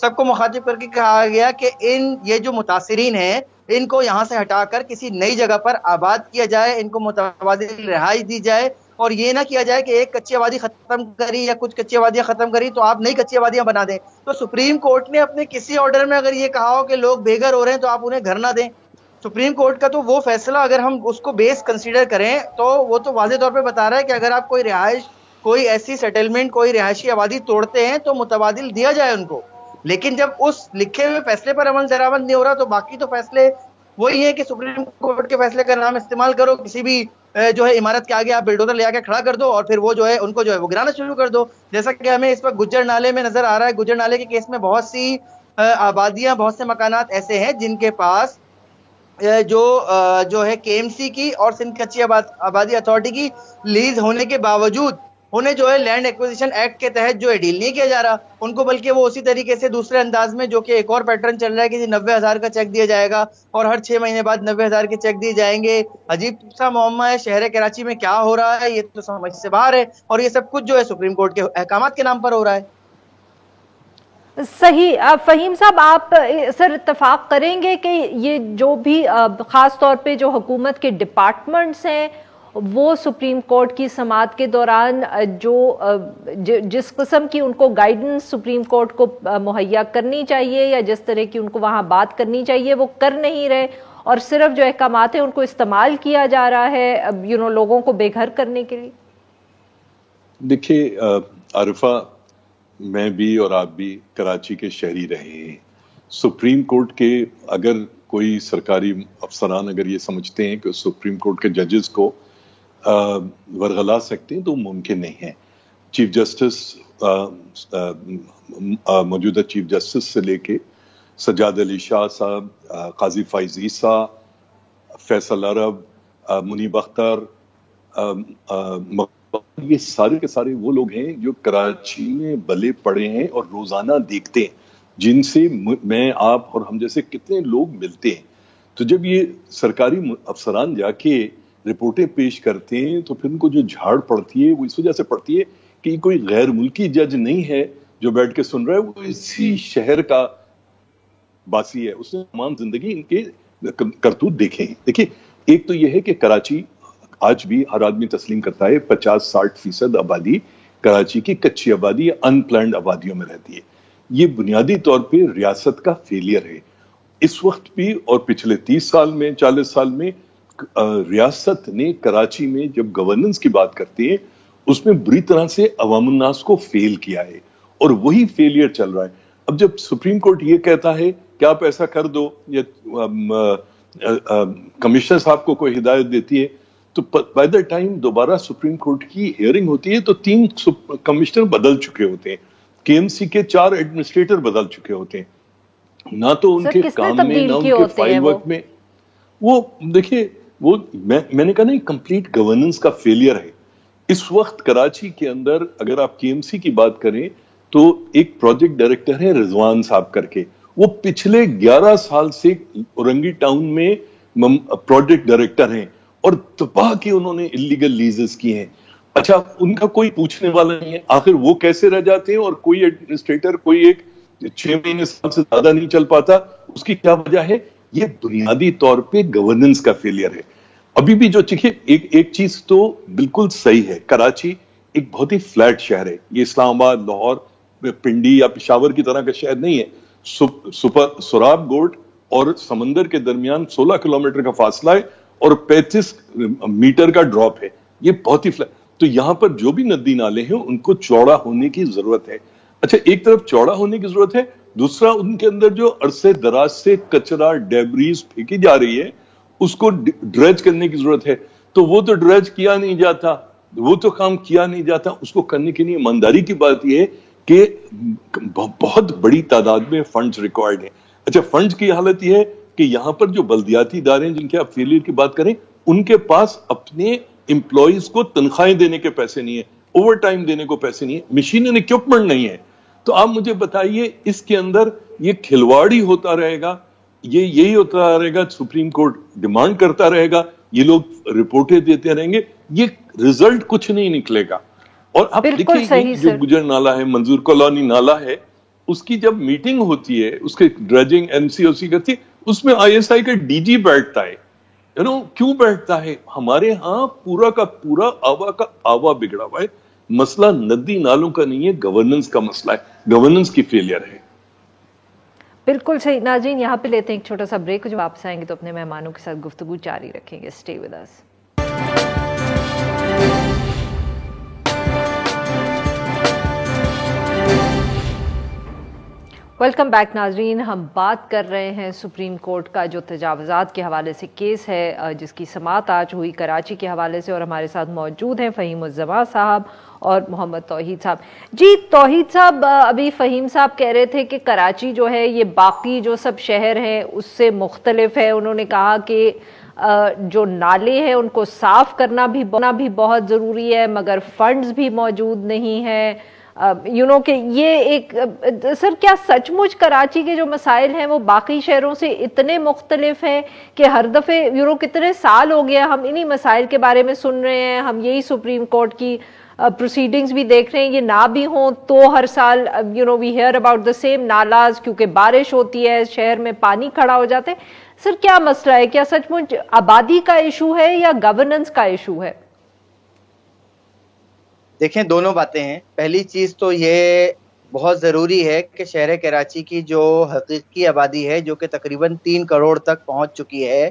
سب کو مخاطب کر کے کہا گیا کہ یہ جو متاثرین ہیں ان کو یہاں سے ہٹا کر کسی نئی جگہ پر آباد کیا جائے، ان کو متبادل رہائش دی جائے، اور یہ نہ کیا جائے کہ ایک کچی آبادی ختم کری یا کچھ کچی آبادیاں ختم کری تو آپ نئی کچی آبادیاں بنا دیں۔ تو سپریم کورٹ نے اپنے کسی آرڈر میں اگر یہ کہا ہو کہ لوگ بے گھر ہو رہے ہیں تو آپ انہیں گھر نہ دیں، سپریم کورٹ کا تو وہ فیصلہ اگر ہم اس کو بیس کنسیڈر کریں تو وہ تو واضح طور پہ بتا رہا ہے کہ اگر آپ کوئی رہائش، کوئی ایسی سیٹلمنٹ، کوئی رہائشی آبادی توڑتے ہیں تو متبادل دیا جائے ان کو، لیکن جب اس لکھے ہوئے فیصلے پر عمل درآمد نہیں ہو رہا تو باقی تو فیصلے وہی ہے کہ سپریم کورٹ کے فیصلے کا نام استعمال کرو، کسی بھی جو ہے عمارت کے آگے آپ بلڈوزر لے آ کے کھڑا کر دو اور پھر وہ جو ہے ان کو جو ہے وہ گرانا شروع کر دو، جیسا کہ ہمیں اس وقت گجر نالے میں نظر آ رہا ہے۔ گجر نالے کے کیس میں بہت سی آبادیاں، بہت سے مکانات ایسے ہیں جن کے پاس جو ہے کے ایم سی کی اور سندھ کچی آبادی اتھارٹی کی لیز ہونے کے باوجود انہیں جو ہے لینڈ ایکوزیشن ایکٹ کے تحت جو ہے ڈیل نہیں کیا جا رہا ان کو، بلکہ وہ اسی طریقے سے دوسرے انداز میں جو کہ ایک اور پیٹرن چل رہا ہے کہ 90,000 کا چیک دیا جائے گا اور ہر 6 مہینے بعد 90,000 کے چیک دیے جائیں گے۔ عجیب سا معمہ ہے، شہر کراچی میں کیا ہو رہا ہے یہ تو سمجھ سے باہر ہے، اور یہ سب کچھ جو ہے سپریم کورٹ کے احکامات کے نام پر ہو رہا ہے۔ صحیح۔ فہیم صاحب، آپ سر اتفاق کریں گے کہ یہ جو بھی خاص طور پہ جو حکومت کے ڈپارٹمنٹس ہیں وہ سپریم کورٹ کی سماعت کے دوران جس قسم کی ان کو گائیڈنس سپریم کورٹ کو مہیا کرنی چاہیے یا جس طرح کی ان کو وہاں بات کرنی چاہیے وہ کر نہیں رہے، اور صرف جو احکامات ہیں ان کو استعمال کیا جا رہا ہے لوگوں کو بے گھر کرنے کے لیے؟ دیکھیے عارفہ، میں بھی اور آپ بھی کراچی کے شہری رہے ہیں۔ سپریم کورٹ کے اگر کوئی سرکاری افسران اگر یہ سمجھتے ہیں کہ سپریم کورٹ کے ججز کو ورغلا سکتے ہیں تو ممکن نہیں ہے۔ چیف جسٹس، موجودہ چیف جسٹس سے لے کے سجاد علی شاہ صاحب، قاضی فائز عیسیٰ، فیصل عرب، منیب اختر، یہ سارے کے سارے وہ لوگ ہیں جو کراچی میں بلے پڑے ہیں اور روزانہ دیکھتے ہیں، جن سے میں، آپ اور ہم جیسے کتنے لوگ ملتے ہیں۔ تو جب یہ سرکاری افسران جا کے رپورٹیں پیش کرتے ہیں تو پھر ان کو جو جھاڑ پڑتی ہے وہ اس وجہ سے پڑتی ہے کہ یہ کوئی غیر ملکی جج نہیں ہے جو بیٹھ کے سن رہا ہے، وہ اسی شہر کا باسی ہے، اس نے تمام زندگی ان کے کرتوت دیکھے ہیں۔ دیکھیے، ایک تو یہ ہے کہ کراچی آج بھی ہر آدمی تسلیم کرتا ہے 50-60% آبادی کراچی کی کچی آبادی یا ان پلانڈ آبادیوں میں رہتی ہے۔ یہ بنیادی طور پہ ریاست کا فیلئر ہے اس وقت بھی، اور پچھلے 30 سال میں 40 سال میں ریاست نے کراچی میں جب گورننس کی بات کرتے ہیں اس میں بری طرح سے عوام الناس کو فیل کیا ہے، اور وہی فیلئر چل رہا ہے۔ اب جب سپریم کورٹ یہ کہتا ہے کہ آپ ایسا کر دو، یا کمشنر صاحب کو کوئی ہدایت دیتی ہے، تو بائی دا ٹائم دوبارہ سپریم کورٹ کی ہیئرنگ ہوتی ہے تو 3 کمشنر بدل چکے ہوتے ہیں، کے ایم سی کے 4 ایڈمنسٹریٹر بدل چکے ہوتے ہیں، نہ تو ان کے کام میں نہ ان کے فائل ورک میں۔ وہ دیکھیے، وہ میں نے کہا نا، کمپلیٹ گورننس کا فیلئر ہے اس وقت کراچی کے اندر۔ اگر آپ کے ایم سی کی بات کریں تو ایک پروجیکٹ ڈائریکٹر ہے رضوان صاحب کر کے، وہ پچھلے 11 سال سے اورنگی ٹاؤن میں پروجیکٹ ڈائریکٹر ہیں، اور تباہ کی انہوں نے اللیگل لیزز کی ہیں۔ اچھا، ان کا کوئی پوچھنے والا نہیں ہے، آخر وہ کیسے رہ جاتے ہیں، اور کوئی ایڈمنسٹریٹر کوئی ایک 6 مہینے سال سے زیادہ نہیں چل پاتا، اس کی کیا وجہ ہے؟ یہ بنیادی طور پہ گورننس کا فیلئر ہے۔ ابھی بھی جو چیزیں، ایک چیز تو بالکل صحیح ہے، کراچی ایک بہت ہی فلیٹ شہر ہے، یہ اسلام آباد، لاہور، پنڈی یا پشاور کی طرح کا شہر نہیں ہے۔ سراب گوٹ اور سمندر کے درمیان 16 کلومیٹر کا فاصلہ ہے اور 35 میٹر کا ڈراپ ہے، یہ بہت ہی فلیٹ۔ تو یہاں پر جو بھی ندی نالے ہیں ان کو چوڑا ہونے کی ضرورت ہے۔ اچھا، ایک طرف چوڑا ہونے کی ضرورت ہے، دوسرا ان کے اندر جو عرصے دراز سے کچرا، ڈیبریز پھینکی جا رہی ہے اس کو ڈریج کرنے کی ضرورت ہے۔ تو وہ تو ڈریج کیا نہیں جاتا، وہ تو کام کیا نہیں جاتا، اس کو کرنے کے لیے ایمانداری کی بات یہ ہے کہ بہت بڑی تعداد میں فنڈز ریکوائرڈ ہیں۔ اچھا، فنڈز کی حالت یہ ہے کہ یہاں پر جو بلدیاتی ادارے ہیں جن کے آپ فیلئر کی بات کریں، ان کے پاس اپنے امپلائیز کو تنخواہیں دینے کے پیسے نہیں ہیں، اوور ٹائم دینے کو پیسے نہیں ہیں، مشین اینڈ اکوپمنٹ نہیں ہے۔ تو آپ مجھے بتائیے، اس کے اندر یہ کھلواڑ ہی ہوتا رہے گا، یہی ہوتا رہے گا، سپریم کورٹ ڈیمانڈ کرتا رہے گا، یہ لوگ رپورٹیں دیتے رہیں گے، یہ رزلٹ کچھ نہیں نکلے گا۔ اور آپ دیکھیں جو گجر نالہ ہے، منظور کالونی نالہ ہے، اس کی جب میٹنگ ہوتی ہے, اس کے ڈریجنگ NCOC کرتی ہے, اس میں ISI کا DG بیٹھتا ہے. کیوں بیٹھتا ہے؟ ہمارے ہاں پورا کا پورا آوا بگڑا ہوا ہے. مسئلہ ندی نالوں کا نہیں ہے, گورننس کا مسئلہ ہے, گورننس کی فیلئر ہے. بالکل صحیح. ناظرین یہاں پہ لیتے ہیں ایک چھوٹا سا بریک. جو واپس آئیں گے تو اپنے مہمانوں کے ساتھ گفتگو جاری رکھیں گے. Stay with us. Welcome back ناظرین. ہم بات کر رہے ہیں سپریم کورٹ کا جو تجاوزات کے حوالے سے کیس ہے جس کی سماعت آج ہوئی کراچی کے حوالے سے, اور ہمارے ساتھ موجود ہیں فہیم الزماں صاحب اور محمد توحید صاحب. جی توحید صاحب, ابھی فہیم صاحب کہہ رہے تھے کہ کراچی جو ہے یہ باقی جو سب شہر ہیں اس سے مختلف ہے. انہوں نے کہا کہ جو نالے ہیں ان کو صاف کرنا بھی بہت ضروری ہے مگر فنڈز بھی موجود نہیں ہیں. کہ یہ ایک سر کیا سچ مچ کراچی کے جو مسائل ہیں وہ باقی شہروں سے اتنے مختلف ہیں کہ ہر دفعہ کتنے سال ہو گیا ہم انہی مسائل کے بارے میں سن رہے ہیں, ہم یہی سپریم کورٹ کی پروسیڈنگز بھی دیکھ رہے ہیں, یہ نہ بھی ہوں تو ہر سال وی ہیئر اباؤٹ دا سیم نالاز, کیونکہ بارش ہوتی ہے شہر میں پانی کھڑا ہو جاتے ہیں. سر کیا مسئلہ ہے؟ کیا سچ مچ آبادی کا ایشو ہے یا گورننس کا ایشو ہے؟ دیکھیں دونوں باتیں ہیں. پہلی چیز تو یہ بہت ضروری ہے کہ شہر کراچی کی جو حقیقی آبادی ہے جو کہ تقریباً 3 کروڑ تک پہنچ چکی ہے,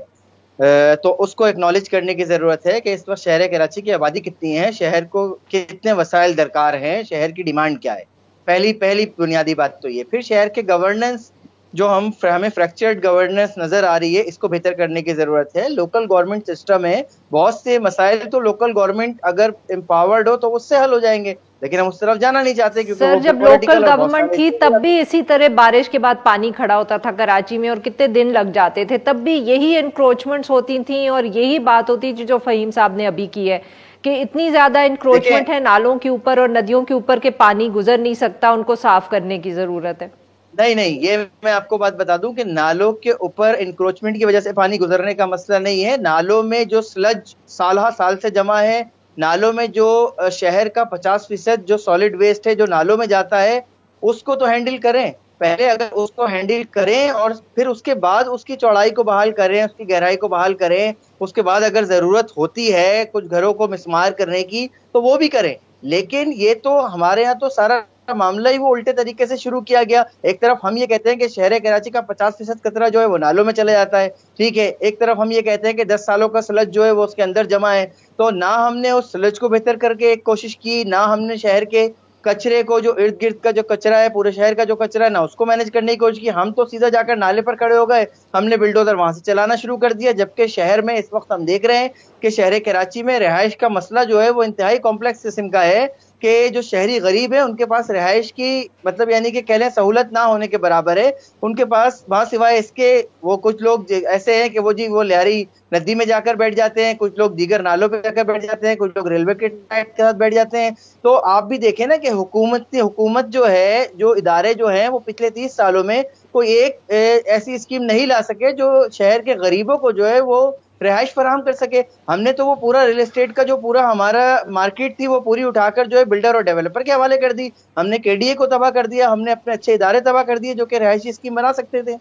تو اس کو ایکنالج کرنے کی ضرورت ہے کہ اس وقت شہر کراچی کی آبادی کتنی ہے, شہر کو کتنے وسائل درکار ہیں, شہر کی ڈیمانڈ کیا ہے. پہلی بنیادی بات تو یہ. پھر شہر کے گورننس جو ہمیں فریکچرڈ گورننس نظر آ رہی ہے, اس کو بہتر کرنے کی ضرورت ہے. لوکل گورنمنٹ سسٹم ہے, بہت سے مسائل تو لوکل گورنمنٹ اگر امپاورڈ ہو تو اس سے حل ہو جائیں گے, لیکن ہم اس طرف جانا نہیں چاہتے. سر جب لوکل گورنمنٹ تھی تب بھی اسی طرح بارش کے بعد پانی کھڑا ہوتا تھا کراچی میں اور کتنے دن لگ جاتے تھے, تب بھی یہی انکروچمنٹس ہوتی تھیں اور یہی بات ہوتی تھی جو فہیم صاحب نے ابھی کی ہے کہ اتنی زیادہ انکروچمنٹ ہے نالوں کے اوپر اور ندیوں کے اوپر کہ پانی گزر نہیں سکتا, ان کو صاف کرنے کی ضرورت ہے. نہیں, یہ میں آپ کو بات بتا دوں کہ نالوں کے اوپر انکروچمنٹ کی وجہ سے پانی گزرنے کا مسئلہ نہیں ہے. نالوں میں جو سلج سال سے جمع ہے, نالوں میں جو شہر کا 50% جو سالڈ ویسٹ ہے جو نالوں میں جاتا ہے, اس کو تو ہینڈل کریں. پہلے اگر اس کو ہینڈل کریں اور پھر اس کے بعد اس کی چوڑائی کو بحال کریں, اس کی گہرائی کو بحال کریں, اس کے بعد اگر ضرورت ہوتی ہے کچھ گھروں کو مسمار کرنے کی تو وہ بھی کریں. لیکن یہ تو ہمارے ہاں تو سارا معاملہ ہی وہ الٹے طریقے سے شروع کیا گیا. ایک طرف ہم یہ کہتے ہیں کہ شہر کراچی کا 50% کچرا جو ہے وہ نالوں میں چلے جاتا ہے, ٹھیک ہے. ایک طرف ہم یہ کہتے ہیں کہ 10 سالوں کا سلج جو ہے وہ اس کے اندر جمع ہے. تو نہ ہم نے اس سلج کو بہتر کر کے ایک کوشش کی, نہ ہم نے شہر کے کچرے کو جو ارد گرد کا جو کچرا ہے پورے شہر کا جو کچرا ہے نہ اس کو مینج کرنے کی کوشش کی. ہم تو سیدھا جا کر نالے پر کھڑے ہو گئے, ہم نے بلڈوزر وہاں سے چلانا شروع کر دیا. جبکہ شہر میں اس وقت ہم دیکھ رہے ہیں کہ شہر کراچی میں رہائش کا مسئلہ جو ہے وہ انتہائی کمپلیکس قسم کا ہے کہ جو شہری غریب ہیں ان کے پاس رہائش کی مطلب یعنی کہ کہہ لیں سہولت نہ ہونے کے برابر ہے. ان کے پاس وہاں سوائے اس کے وہ کچھ لوگ ایسے ہیں کہ وہ لہری ندی میں جا کر بیٹھ جاتے ہیں, کچھ لوگ دیگر نالوں پہ جا کر بیٹھ جاتے ہیں, کچھ لوگ ریلوے کے ٹریک کے ساتھ بیٹھ جاتے ہیں. تو آپ بھی دیکھیں نا کہ حکومت جو ہے, جو ادارے جو ہیں وہ پچھلے 30 سالوں میں کوئی ایک ایسی اسکیم نہیں لا سکے جو شہر کے غریبوں کو جو ہے وہ رہائش فراہم کر سکے. ہم نے تو وہ پورا ریل اسٹیٹ کا جو پورا ہمارا مارکیٹ تھی وہ پوری اٹھا کر جو ہے بلڈر اور ڈیولپر کے حوالے کر دی. ہم نے KDA کو تباہ کر دیا, ہم نے اپنے اچھے ادارے تباہ کر دیے جو کہ رہائشی اسکیم بنا سکتے تھے.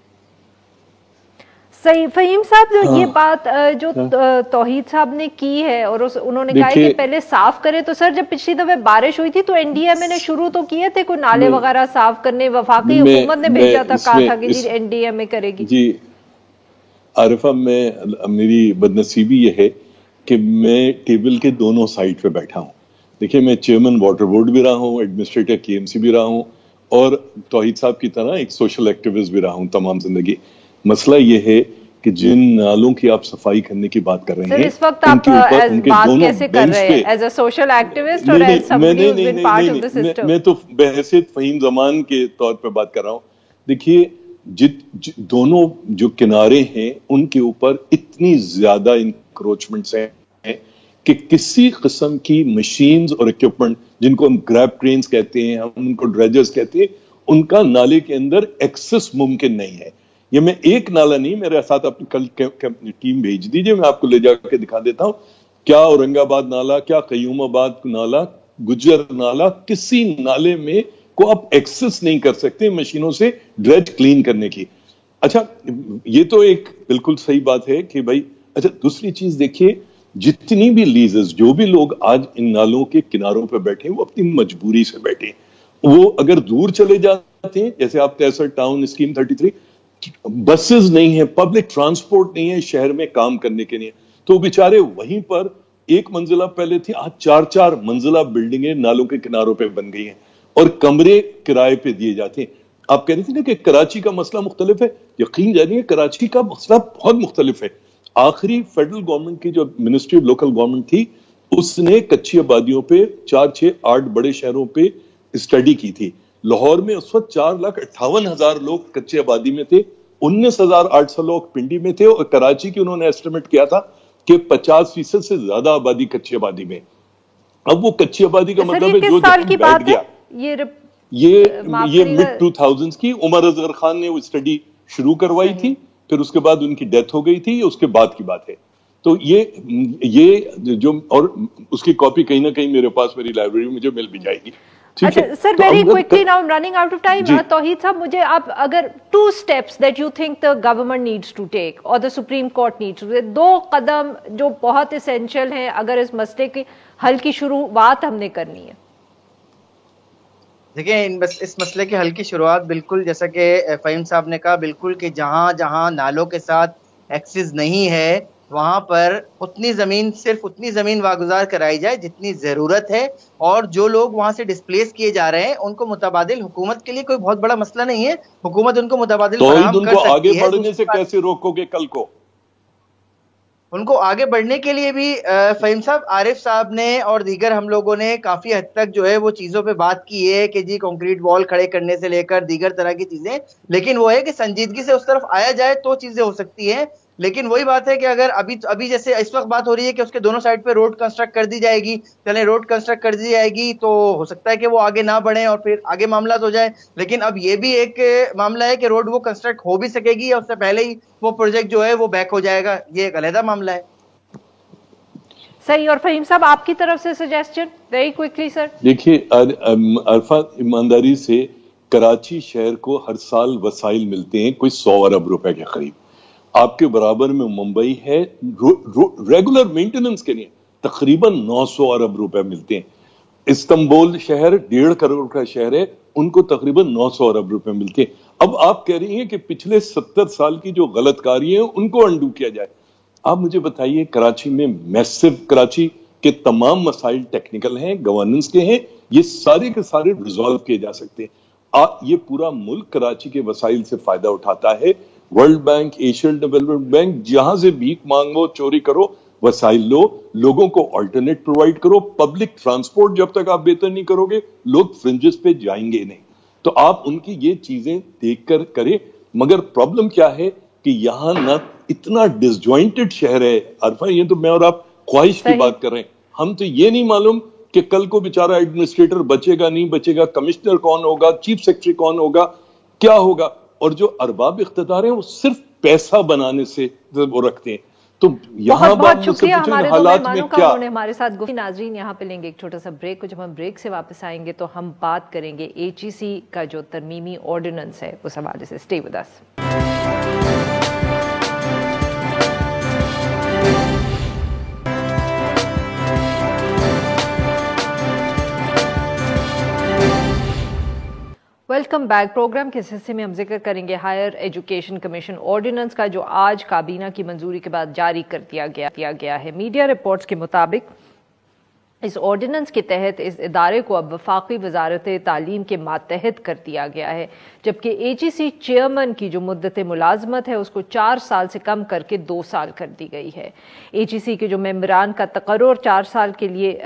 صحیح. فہیم صاحب جو یہ بات جو توحید صاحب نے کی ہے اور انہوں نے کہا ہے کہ پہلے صاف کرے, تو سر جب پچھلی دفعہ بارش ہوئی تھی تو NDMA نے شروع تو کیے تھے کوئی نالے وغیرہ صاف کرنے, وفاقی حکومت نے بھیجا تھا, کہا تھا کہ جی NDMA کرے گی. جی عارفہ, میری بدنصیبی یہ ہے کہ میں ٹیبل کے دونوں سائڈ پہ بیٹھا ہوں. دیکھیں میں چیئرمین واٹر بورڈ بھی رہا ہوں, ایڈمنسٹریٹر KMC بھی رہا ہوں, اور توحید صاحب کی طرح ایک سوشل ایکٹیوسٹ بھی رہا ہوں تمام زندگی. مسئلہ یہ ہے کہ جن نالوں کی آپ صفائی کرنے کی بات کر رہے ہیں اس وقت آپ بات کیسے کر رہے ہیں ایز اے سوشل ایکٹیوسٹ اور as somebody who's been part of the system؟ میں تو بحیثیت فہیم زمان کے طور پہ بات کر رہا ہوں. دیکھیے دونوں جو کنارے ہیں ان کے اوپر اتنی زیادہ انکروچمنٹس ہیں کہ کسی قسم کی مشینز اور اکوپمنٹ جن کو ہم گریب ٹرینز کہتے ہیں, ہم ان کو ڈریجرز کہتے ہیں, ان کا نالے کے اندر ایکسس ممکن نہیں ہے. یہ میں ایک نالا نہیں, میرے ساتھ اپنی کل ٹیم بھیج دیجئے, میں آپ کو لے جا کے دکھا دیتا ہوں. کیا اورنگ آباد نالا, کیا قیوم آباد نالا, گجر نالا, کسی نالے میں کو آپ ایکسس نہیں کر سکتے مشینوں سے ڈریج کلین کرنے کی. اچھا یہ تو ایک بالکل صحیح بات ہے کہ بھائی. اچھا دوسری چیز دیکھیے, جتنی بھی لیزز, جو بھی لوگ آج ان نالوں کے کناروں پہ بیٹھے ہیں وہ اپنی مجبوری سے بیٹھے ہیں. وہ اگر دور چلے جاتے ہیں, جیسے آپ 63 ٹاؤن اسکیم 33, بسز نہیں ہیں, پبلک ٹرانسپورٹ نہیں ہے شہر میں کام کرنے کے لیے, تو بیچارے وہیں پر ایک منزلہ پہلے تھی, آج 4 منزلہ بلڈنگیں نالوں کے کناروں پہ بن گئی ہیں اور کمرے کرائے پہ دیے جاتے ہیں. آپ کہہ رہے تھے نا کہ کراچی کا مسئلہ مختلف ہے, یقین جانیے کراچی کا مسئلہ بہت مختلف ہے. آخری فیڈرل گورنمنٹ کی جو منسٹری آف لوکل گورنمنٹ تھی, اس نے کچی آبادیوں پہ 4, 6, 8 بڑے شہروں پہ اسٹڈی کی تھی. لاہور میں اس وقت 4,58,000 لوگ کچی آبادی میں تھے, 19,800 لوگ پنڈی میں تھے, اور کراچی کی انہوں نے ایسٹیمیٹ کیا تھا کہ 50% سے زیادہ آبادی کچی آبادی میں. اب وہ کچی آبادی کا مطلب ہے جو بیٹھ گیا. یہ mid 2000s کی عمر اظہر خان نے وہ اسٹڈی شروع کروائی تھی, پھر اس کے بعد ان کی ڈیتھ ہو گئی تھی, اس کے بعد کی بات ہے. تو یہ جو, اور اس کی کاپی کہیں نہ کہیں میرے پاس میری لائبریری میں مجھے مل بھی جائے گی. اچھا sir, very quickly now running out of time. Tauheed صاحب, مجھے آپ اگر 2 steps that you think the government needs to take or the Supreme Court needs to take, 2 قدم جو بہت اسینشیل ہیں اگر اس مسئلے کے حل کی شروعات ہم نے کرنی ہے. دیکھیں اس مسئلے کے حل کی شروعات بالکل جیسا کہ فہیم صاحب نے کہا, بالکل کہ جہاں جہاں نالوں کے ساتھ ایکسس نہیں ہے وہاں پر صرف اتنی زمین واگزار کرائی جائے جتنی ضرورت ہے, اور جو لوگ وہاں سے ڈسپلیس کیے جا رہے ہیں ان کو متبادل, حکومت کے لیے کوئی بہت بڑا مسئلہ نہیں ہے, حکومت ان کو متبادل فراہم کر سکتی ہے. آگے بڑھنے سے کیسے روکو گے کل کو؟ ان کو آگے بڑھنے کے لیے بھی فہیم صاحب, عارف صاحب نے اور دیگر ہم لوگوں نے کافی حد تک جو ہے وہ چیزوں پہ بات کی ہے کہ جی کنکریٹ وال کھڑے کرنے سے لے کر دیگر طرح کی چیزیں, لیکن وہ ہے کہ سنجیدگی سے اس طرف آیا جائے تو چیزیں ہو سکتی ہیں. لیکن وہی بات ہے کہ اگر ابھی جیسے اس وقت بات ہو رہی ہے کہ اس کے دونوں سائڈ پہ روڈ کنسٹرکٹ کر دی جائے گی, چلیں روڈ کنسٹرکٹ کر دی جائے گی تو ہو سکتا ہے کہ وہ آگے نہ بڑھیں اور پھر آگے معاملات ہو جائے. لیکن اب یہ بھی ایک معاملہ ہے کہ روڈ وہ کنسٹرکٹ ہو بھی سکے گی اور اس سے پہلے ہی وہ پروجیکٹ جو ہے وہ بیک ہو جائے گا, یہ ایک علیحدہ معاملہ ہے. صحیح. اور فہیم صاحب آپ کی طرف سے سجیسشن ویری کوئکلی سر. دیکھیے عرفہ, ایمانداری سے کراچی شہر کو ہر سال وسائل ملتے ہیں کوئی 100 ارب روپے کے قریب. آپ کے برابر میں ممبئی ہے, ریگولر مینٹیننس کے لیے تقریباً 900 ارب روپے ملتے ہیں. استنبول شہر 1.5 کروڑ کا شہر ہے, ان کو تقریباً 900 ارب روپے ملتے ہیں. اب آپ کہہ رہی ہیں کہ پچھلے 70 سال کی جو غلط کاری ہیں ان کو انڈو کیا جائے. آپ مجھے بتائیے, کراچی میں میسو, کراچی کے تمام مسائل ٹیکنیکل ہیں, گورننس کے ہیں, یہ سارے کے سارے ریزالو کیے جا سکتے ہیں. یہ پورا ملک کراچی کے وسائل سے فائدہ اٹھاتا ہے. World bank, Asian development bank, جہاں سے بھیک مانگو, چوری کرو, وسائل لو, لوگوں کو آلٹرنیٹ پرووائڈ کرو. پبلک ٹرانسپورٹ جب تک آپ بہتر نہیں کرو گے لوگ فرنجز پہ جائیں گے نہیں. تو آپ ان کی یہ چیزیں دیکھ کر کریں. مگر پرابلم کیا ہے کہ یہاں نہ اتنا ڈس جوائنٹڈ شہر ہے عرفہ, یہ تو میں اور آپ خواہش کی بات کر رہے ہیں, ہم تو یہ نہیں معلوم کہ کل کو بیچارہ ایڈمنسٹریٹر بچے گا نہیں بچے گا, کمشنر کون ہوگا, چیف سیکرٹری کون ہوگا, کیا ہوگا. اور جو ارباب اقتدار ہیں وہ صرف پیسہ بنانے سے وہ رکھتے ہیں. تو یہاں بہت شکریہ ہمارے دو مہمانوں کا, انہوں نے ہمارے ساتھ گفتگو. ناظرین یہاں پہ لیں گے ایک چھوٹا سا بریک کو, جب ہم بریک سے واپس آئیں گے تو ہم بات کریں گے HEC کا جو ترمیمی آرڈیننس ہے اس حوالے سے. Stay with us. Welcome back. Programme کے حصے میں ہم ذکر کریں گے ہائر ایجوکیشن کمیشن آرڈیننس کا, جو آج کابینہ کی منظوری کے بعد جاری کر دیا گیا ہے. میڈیا رپورٹس کے مطابق اس آرڈیننس کے تحت اس ادارے کو اب وفاقی وزارت تعلیم کے ماتحت کر دیا گیا ہے, جبکہ HEC چیئرمین کی جو مدت ملازمت ہے اس کو 4 سال سے کم کر کے 2 سال کر دی گئی ہے. HEC کے جو ممبران کا تقرر 4 سال کے لیے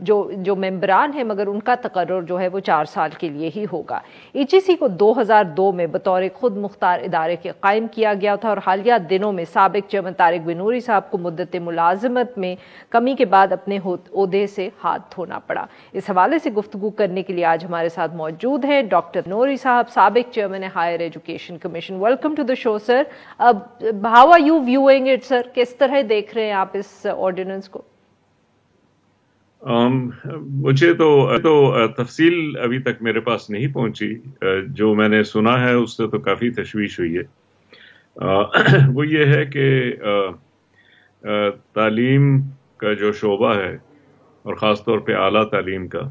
جو ممبران ہیں, مگر ان کا تقرر جو ہے وہ 4 سال کے لیے ہی ہوگا. HEC کو 2002 میں بطور خود مختار ادارے کے قائم کیا گیا تھا, اور حالیہ دنوں میں سابق چیئرمین طارق بنوری صاحب کو مدت ملازمت میں کمی کے بعد اپنے عہدے سے ہاتھ دھونا پڑا. اس حوالے سے گفتگو کرنے کے لیے آج ہمارے ساتھ موجود ہیں ڈاکٹر نوری صاحب, سابق chairman higher education commission. Welcome to the show sir. How are you viewing it sir? کس طرح دیکھ رہے ہیں آپ اس آرڈیننس کو؟ مجھے تو تفصیل ابھی تک میرے پاس نہیں پہنچی. جو میں نے سنا ہے اس سے تو کافی تشویش ہوئی ہے. وہ یہ ہے کہ تعلیم کا جو شعبہ ہے اور خاص طور پہ اعلیٰ تعلیم کا،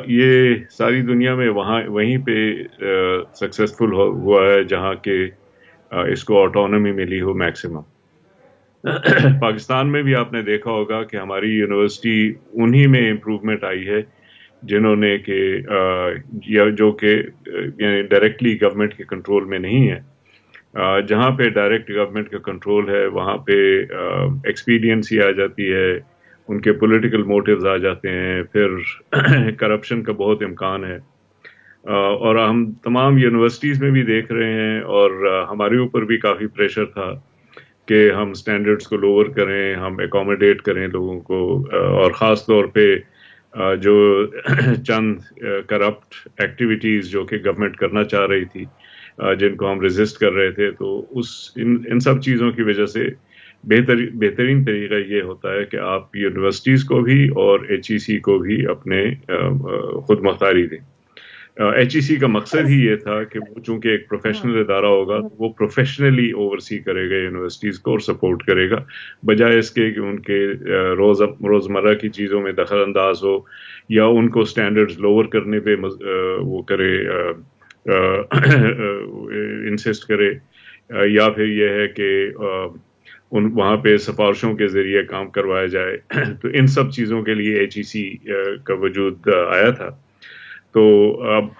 یہ ساری دنیا میں وہیں پہ سکسیسفل ہوا ہے جہاں کہ اس کو آٹونومی ملی ہو میکسیمم. پاکستان میں بھی آپ نے دیکھا ہوگا کہ ہماری یونیورسٹی انہی میں امپروومنٹ آئی ہے جنہوں نے کہ جو کہ یعنی ڈائریکٹلی گورنمنٹ کے کنٹرول میں نہیں ہے. جہاں پہ ڈائریکٹ گورنمنٹ کا کنٹرول ہے وہاں پہ ایکسپیڈینسی آ جاتی ہے، ان کے پولیٹیکل موٹیوز آ جاتے ہیں، پھر کرپشن کا بہت امکان ہے. اور ہم تمام یونیورسٹیز میں بھی دیکھ رہے ہیں، اور ہمارے اوپر بھی کافی پریشر تھا کہ ہم سٹینڈرڈز کو لوور کریں، ہم اکوموڈیٹ کریں لوگوں کو، اور خاص طور پہ جو چند کرپٹ ایکٹیویٹیز جو کہ گورنمنٹ کرنا چاہ رہی تھی، جن کو ہم ریزسٹ کر رہے تھے، تو ان سب چیزوں کی وجہ سے بہترین طریقہ یہ ہوتا ہے کہ آپ یونیورسٹیز کو بھی اور ایچ ای سی کو بھی اپنے خود مختاری دیں. ایچ ای سی کا مقصد ہی یہ تھا کہ وہ چونکہ ایک پروفیشنل ادارہ ہوگا، وہ پروفیشنلی اوورسی کرے گا یونیورسٹیز کو اور سپورٹ کرے گا، بجائے اس کے کہ ان کے روزمرہ کی چیزوں میں دخل انداز ہو یا ان کو سٹینڈرڈز لوور کرنے پہ وہ کرے، انسسٹ کرے، یا پھر یہ ہے کہ وہاں پہ سفارشوں کے ذریعے کام کروایا جائے. تو ان سب چیزوں کے لیے ایچ ای سی کا وجود آیا تھا. تو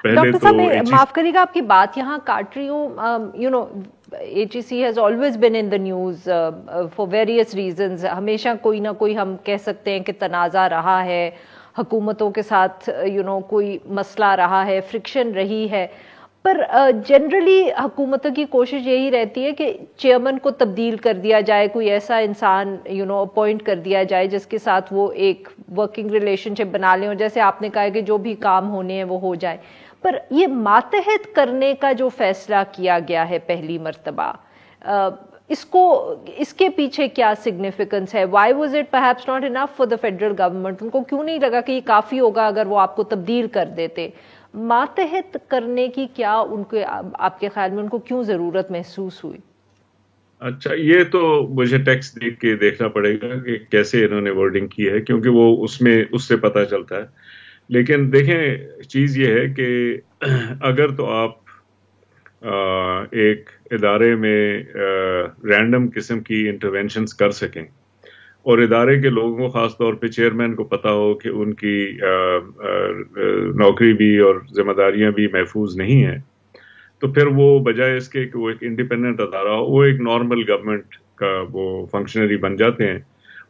پہلے ڈاکٹر تو صاحب معاف کریے گا آپ کی بات یہاں کاٹ رہی ہوں. You know H E C has always been in the news for various reasons. ہمیشہ کوئی نہ کوئی ہم کہہ سکتے ہیں کہ تنازع رہا ہے، حکومتوں کے ساتھ کوئی مسئلہ رہا ہے، فرکشن رہی ہے، پر جنرلی حکومتوں کی کوشش یہی رہتی ہے کہ چیئرمین کو تبدیل کر دیا جائے، کوئی ایسا انسان اپوائنٹ کر دیا جائے جس کے ساتھ وہ ایک ورکنگ ریلیشن شپ بنا لیں، اور جیسے آپ نے کہا کہ جو بھی کام ہونے ہیں وہ ہو جائے. پر یہ ماتحت کرنے کا جو فیصلہ کیا گیا ہے پہلی مرتبہ، اس کے پیچھے کیا سگنیفیکنس ہے؟ Why was it perhaps not enough for the federal government? ان کو کیوں نہیں لگا کہ یہ کافی ہوگا اگر وہ آپ کو تبدیل کر دیتے؟ ماتحت کرنے کی کیا ان کے آپ کے خیال میں ان کو کیوں ضرورت محسوس ہوئی؟ اچھا، یہ تو مجھے ٹیکسٹ دیکھ کے دیکھنا پڑے گا کہ کیسے انہوں نے ورڈنگ کی ہے، کیونکہ وہ اس سے پتہ چلتا ہے. لیکن دیکھیں، چیز یہ ہے کہ اگر تو آپ ایک ادارے میں رینڈم قسم کی انٹرونشنز کر سکیں، اور ادارے کے لوگوں کو خاص طور پہ چیئرمین کو پتا ہو کہ ان کی نوکری بھی اور ذمہ داریاں بھی محفوظ نہیں ہیں، تو پھر وہ بجائے اس کے کہ وہ ایک انڈیپینڈنٹ ادارہ ہو، وہ ایک نارمل گورنمنٹ کا وہ فنکشنری بن جاتے ہیں.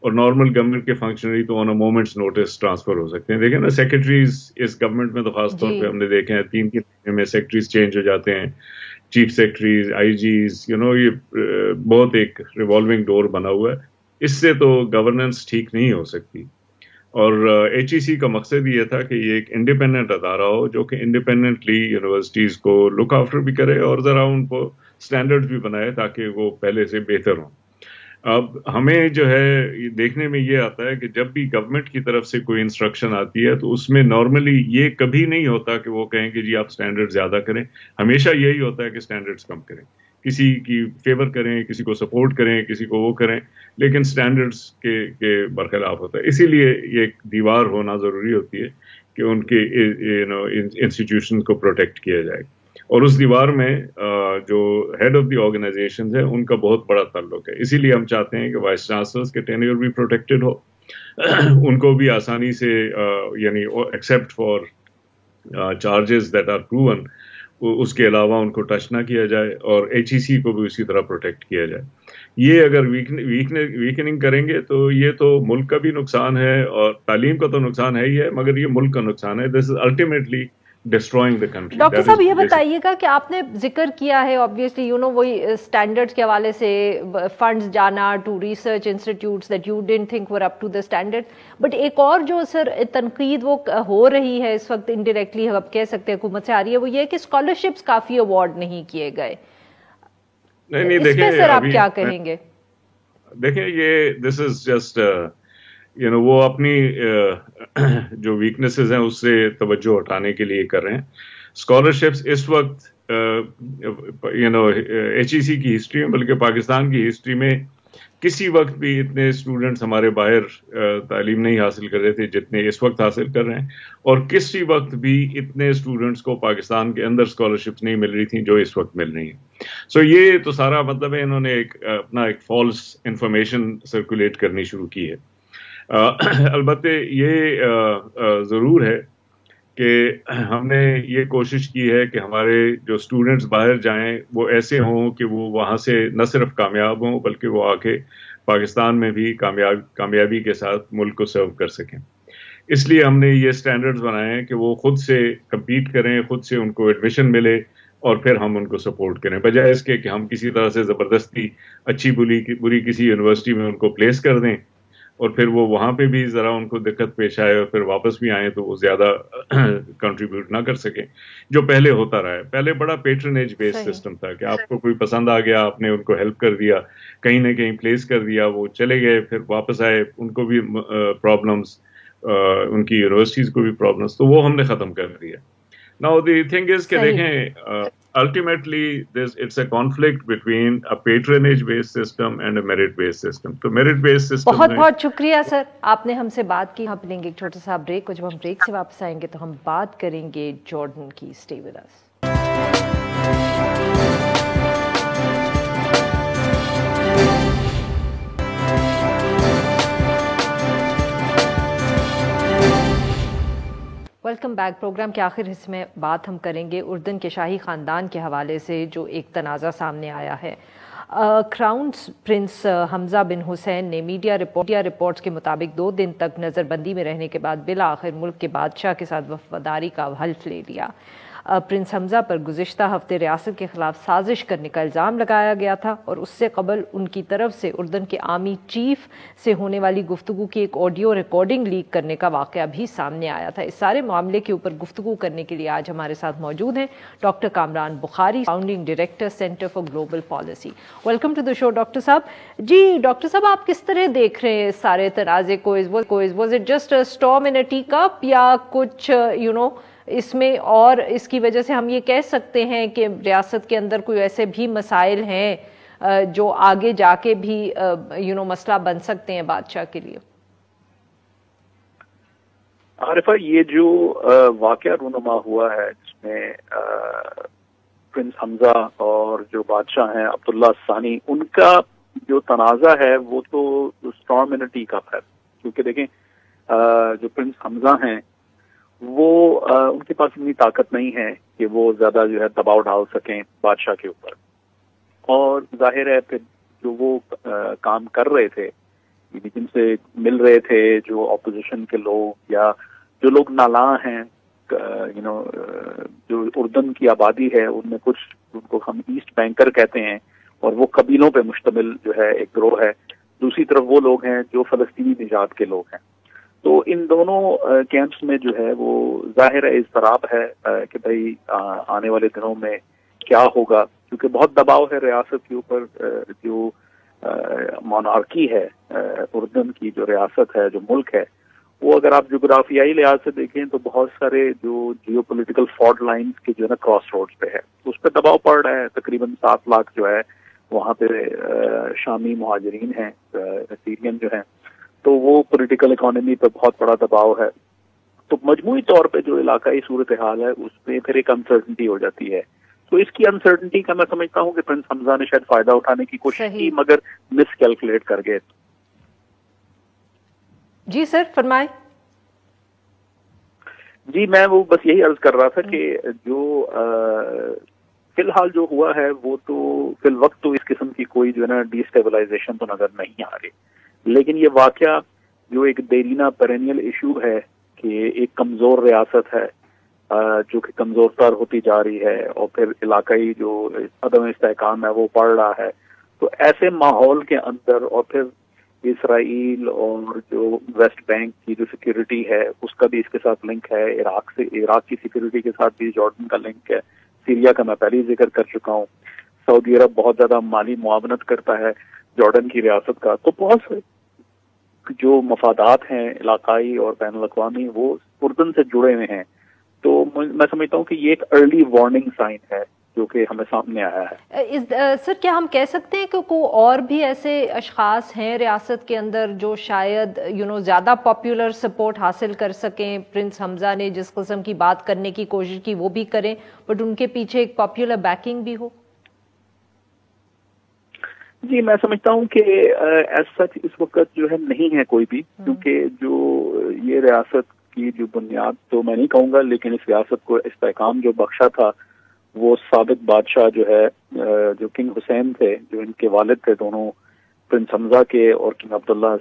اور نارمل گورنمنٹ کے فنکشنری تو آن اے مومنٹس نوٹس ٹرانسفر ہو سکتے ہیں. دیکھیں نا، سیکرٹریز اس گورنمنٹ میں تو خاص طور پہ ہم نے دیکھے ہیں 3 مہینے میں سیکرٹریز چینج ہو جاتے ہیں، چیف سیکرٹریز، آئی جیز، یہ بہت ایک ریوالونگ ڈور بنا ہوا ہے. اس سے تو گورننس ٹھیک نہیں ہو سکتی. اور ایچ ای سی کا مقصد یہ تھا کہ یہ ایک انڈیپینڈنٹ ادارہ ہو جو کہ انڈیپینڈنٹلی یونیورسٹیز کو لک آفٹر بھی کرے اور ذرا ان کو سٹینڈرڈ بھی بنائے تاکہ وہ پہلے سے بہتر ہوں. اب ہمیں جو ہے دیکھنے میں یہ آتا ہے کہ جب بھی گورنمنٹ کی طرف سے کوئی انسٹرکشن آتی ہے تو اس میں نارملی یہ کبھی نہیں ہوتا کہ وہ کہیں کہ جی آپ سٹینڈرڈ زیادہ کریں. ہمیشہ یہی ہوتا ہے کہ سٹینڈرڈز کم کریں، کسی کی فیور کریں، کسی کو سپورٹ کریں، کسی کو وہ کریں، لیکن سٹینڈرڈز کے برخلاف ہوتا ہے. اسی لیے یہ ایک دیوار ہونا ضروری ہوتی ہے کہ ان کے انسٹیٹیوشن کو پروٹیکٹ کیا جائے. اور اس دیوار میں جو ہیڈ آف دی آرگنائزیشن ہے ان کا بہت بڑا تعلق ہے. اسی لیے ہم چاہتے ہیں کہ وائس چانسلرز کے ٹینیور بھی پروٹیکٹڈ ہو، ان کو بھی آسانی سے یعنی except for charges that are proven, اس کے علاوہ ان کو ٹچ نہ کیا جائے، اور ایچ ای سی کو بھی اسی طرح پروٹیکٹ کیا جائے. یہ اگر ویکننگ کریں گے تو یہ تو ملک کا بھی نقصان ہے، اور تعلیم کا تو نقصان ہے ہی ہے، مگر یہ ملک کا نقصان ہے. This is ultimately destroying the country. Doctor صاحب یہ بتائیے گا کہ آپ نے ذکر کیا ہے obviously وہی اسٹینڈرڈز کے حوالے سے فنڈز جانا ٹو research institutes that you didn't think were up to the standard, but ایک اور جو سر تنقید وہ ہو رہی ہے اس وقت انڈائریکٹلی ہم کہہ سکتے ہیں حکومت سے آ رہی ہے، وہ یہ کہ اسکالرشپس کافی ایوارڈ نہیں کیے گئے. نہیں اس پہ سر آپ کیا کہیں گے؟ دیکھیں، یہ دس از جسٹ وہ اپنی جو ویکنیسز ہیں اس سے توجہ ہٹانے کے لیے کر رہے ہیں. اسکالرشپس اس وقت HEC کی ہسٹری میں بلکہ پاکستان کی ہسٹری میں کسی وقت بھی اتنے اسٹوڈنٹس ہمارے باہر تعلیم نہیں حاصل کر رہے تھے جتنے اس وقت حاصل کر رہے ہیں, اور کسی وقت بھی اتنے اسٹوڈنٹس کو پاکستان کے اندر اسکالرشپس نہیں مل رہی تھیں جو اس وقت مل رہی ہیں. سو یہ تو سارا مطلب ہے انہوں نے اپنا ایک فالس انفارمیشن سرکولیٹ کرنی شروع کی ہے. البتہ یہ ضرور ہے کہ ہم نے یہ کوشش کی ہے کہ ہمارے جو اسٹوڈنٹس باہر جائیں وہ ایسے ہوں کہ وہ وہاں سے نہ صرف کامیاب ہوں بلکہ وہ آ کے پاکستان میں بھی کامیابی کے ساتھ ملک کو سرو کر سکیں. اس لیے ہم نے یہ سٹینڈرڈز بنائے ہیں کہ وہ خود سے کمپیٹ کریں, خود سے ان کو ایڈمیشن ملے اور پھر ہم ان کو سپورٹ کریں, بجائے اس کے کہ ہم کسی طرح سے زبردستی اچھی بری کسی یونیورسٹی میں ان کو پلیس کر دیں اور پھر وہ وہاں پہ بھی ذرا ان کو دقت پیش آئے اور پھر واپس بھی آئیں تو وہ زیادہ کنٹریبیوٹ نہ کر سکیں جو پہلے ہوتا رہا ہے. پہلے بڑا پیٹرنیج بیس سسٹم تھا کہ آپ کو کوئی پسند آ گیا, آپ نے ان کو ہیلپ کر دیا, کہیں نہ کہیں پلیس کر دیا, وہ چلے گئے, پھر واپس آئے, ان کو بھی پرابلمس, ان کی یونیورسٹیز کو بھی پرابلمس, تو وہ ہم نے ختم کر دیا. Now the thing is کہ دیکھیں ultimately it's a conflict between a patronage based system and a merit based system. تو merit based system بہت بہت شکریہ سر, آپ نے ہم سے بات کی. ہم لیں گے ایک چھوٹا سا بریک کو, جب ہم بریک سے واپس آئیں گے تو ہم بات کریں گے جارڈن کی. Stay with us. Welcome back. Programme کے آخر حصے میں بات ہم کریں گے اردن کے شاہی خاندان کے حوالے سے جو ایک تنازع سامنے آیا ہے. کراؤن پرنس حمزہ بن حسین نے میڈیا رپورٹس کے مطابق 2 دن تک نظر بندی میں رہنے کے بعد بالآخر ملک کے بادشاہ کے ساتھ وفاداری کا حلف لے لیا. پرنس حمزہ پر گزشتہ ہفتے ریاست کے خلاف سازش کرنے کا الزام لگایا گیا تھا اور اس سے قبل ان کی طرف سے اردن کے آرمی چیف سے ہونے والی گفتگو کی ایک آڈیو ریکارڈنگ لیک کرنے کا واقعہ بھی سامنے آیا تھا. اس سارے معاملے کے اوپر گفتگو کرنے کے لیے آج ہمارے ساتھ موجود ہیں doctor Kamran Bukhari, founding director centre for global policy. Welcome to the show doctor صاحب. جی ڈاکٹر صاحب, آپ کس طرح دیکھ رہے ہیں سارے تنازع کو؟ Was it just a storm in A T cup یا کچھ اس میں اور اس کی وجہ سے ہم یہ کہہ سکتے ہیں کہ ریاست کے اندر کوئی ایسے بھی مسائل ہیں جو آگے جا کے بھی مسئلہ بن سکتے ہیں بادشاہ کے لیے؟ عارفہ, یہ جو واقعہ رونما ہوا ہے جس میں پرنس حمزہ اور جو بادشاہ ہیں عبداللہ الثانی, ان کا جو تنازع ہے وہ تو storm in A T cup ہے. کیونکہ دیکھیں جو پرنس حمزہ ہیں وہ ان کے پاس اتنی طاقت نہیں ہے کہ وہ زیادہ جو ہے دباؤ ڈال سکیں بادشاہ کے اوپر, اور ظاہر ہے پھر جو وہ کام کر رہے تھے, جن سے مل رہے تھے جو اپوزیشن کے لوگ یا جو لوگ نالاں ہیں, جو اردن کی آبادی ہے ان میں کچھ ان کو ہم ایسٹ بینکر کہتے ہیں اور وہ قبیلوں پہ مشتمل جو ہے ایک گروہ ہے. دوسری طرف وہ لوگ ہیں جو فلسطینی نژاد کے لوگ ہیں. تو ان دونوں کیمپس میں جو ہے وہ ظاہر اضطراب ہے کہ بھائی آنے والے دنوں میں کیا ہوگا, کیونکہ بہت دباؤ ہے ریاست کے اوپر. جو مونارکی ہے اردن کی, جو ریاست ہے, جو ملک ہے, وہ اگر آپ جغرافیائی لحاظ سے دیکھیں تو بہت سارے جو جیو پولیٹیکل فالٹ لائنز کے جو ہے نا کراس روڈز پہ ہے, اس پہ دباؤ پڑ رہا ہے. تقریباً 7 لاکھ جو ہے وہاں پہ شامی مہاجرین ہیں, سیرین جو ہیں, تو وہ پولیٹیکل اکانومی پہ بہت بڑا دباؤ ہے. تو مجموعی طور پہ جو علاقائی صورتحال ہے اس میں پھر ایک انسرٹنٹی ہو جاتی ہے. تو اس کی انسرٹنٹی کا میں سمجھتا ہوں کہ پرنس حمزہ نے شاید فائدہ اٹھانے کی کوشش کی مگر مس کیلکولیٹ کر گئے. جی سر فرمائیں. جی میں وہ بس یہی عرض کر رہا تھا کہ جو فی الحال جو ہوا ہے وہ تو فی الوقت تو اس قسم کی کوئی جو ہے نا ڈی اسٹیبلائزیشن تو نظر نہیں آ رہی, لیکن یہ واقعہ جو ایک دیرینہ پیرینیل ایشو ہے کہ ایک کمزور ریاست ہے جو کہ کمزور تر ہوتی جا رہی ہے اور پھر علاقائی جو عدم استحکام ہے وہ بڑھ رہا ہے. تو ایسے ماحول کے اندر اور پھر اسرائیل اور جو ویسٹ بینک کی جو سیکیورٹی ہے اس کا بھی اس کے ساتھ لنک ہے, عراق کی سیکیورٹی کے ساتھ بھی جارڈن کا لنک ہے, سیریا کا میں پہلے ہی ذکر کر چکا ہوں, سعودی عرب بہت زیادہ مالی معاونت کرتا ہے جارڈن کی ریاست کا. تو بہت سے جو مفادات ہیں علاقائی اور بین الاقوامی وہ اردن سے جڑے ہوئے ہیں. تو میں سمجھتا ہوں کہ یہ ایک ارلی وارننگ سائن ہے جو کہ ہمیں سامنے آیا ہے. سر کیا ہم کہہ سکتے ہیں کہ کوئی اور بھی ایسے اشخاص ہیں ریاست کے اندر جو شاید زیادہ پاپولر سپورٹ حاصل کر سکیں؟ پرنس حمزہ نے جس قسم کی بات کرنے کی کوشش کی وہ بھی کریں بٹ ان کے پیچھے ایک پاپولر بیکنگ بھی ہو. جی میں سمجھتا ہوں کہ ایز سچ اس وقت جو ہے نہیں ہے کوئی بھی, کیونکہ جو یہ ریاست کی جو بنیاد تو میں نہیں کہوں گا, لیکن اس ریاست کو استحکام جو بخشا تھا وہ سابق بادشاہ جو ہے جو کنگ حسین تھے, جو ان کے والد تھے دونوں, پرنس حمزہ کے اور کنگ عبداللہ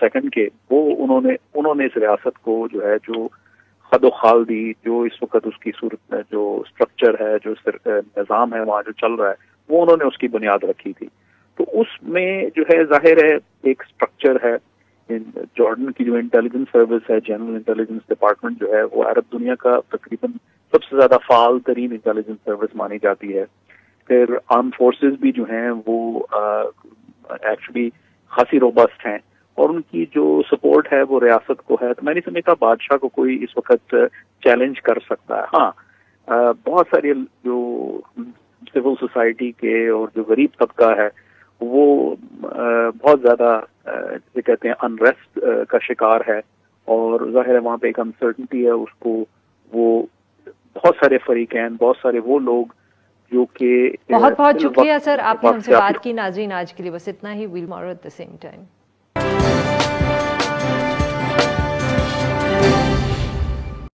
II کے, وہ انہوں نے اس ریاست کو جو ہے جو خد و خال دی, جو اس وقت اس کی صورت جو اسٹرکچر ہے, جو نظام ہے وہاں جو چل رہا ہے, وہ انہوں نے اس کی بنیاد رکھی تھی. تو اس میں جو ہے ظاہر ہے ایک اسٹرکچر ہے. جارڈن کی جو انٹیلیجنس سروس ہے, جنرل انٹیلیجنس ڈپارٹمنٹ جو ہے, وہ عرب دنیا کا تقریباً سب سے زیادہ فعال ترین انٹیلیجنس سروس مانی جاتی ہے. پھر آرم فورسز بھی جو ہیں وہ ایکچولی خاصی روبسٹ ہیں, اور ان کی جو سپورٹ ہے وہ ریاست کو ہے. تو میں نہیں سمجھتا بادشاہ کو کوئی اس وقت چیلنج کر سکتا ہے. ہاں بہت سارے جو سول سوسائٹی کے اور جو غریب طبقہ ہے وہ بہت زیادہ جسے کہتے ہیں انریسٹ کا شکار ہے, اور ظاہر ہے وہاں پہ ایک انسرٹنٹی ہے. اس کو وہ بہت سارے فریقین, بہت سارے وہ لوگ جو کہ بہت شکریہ سر آپ نے ہم سے بات کی. ناظرین آج کے لیے بس اتنا ہی. Well more at the same time.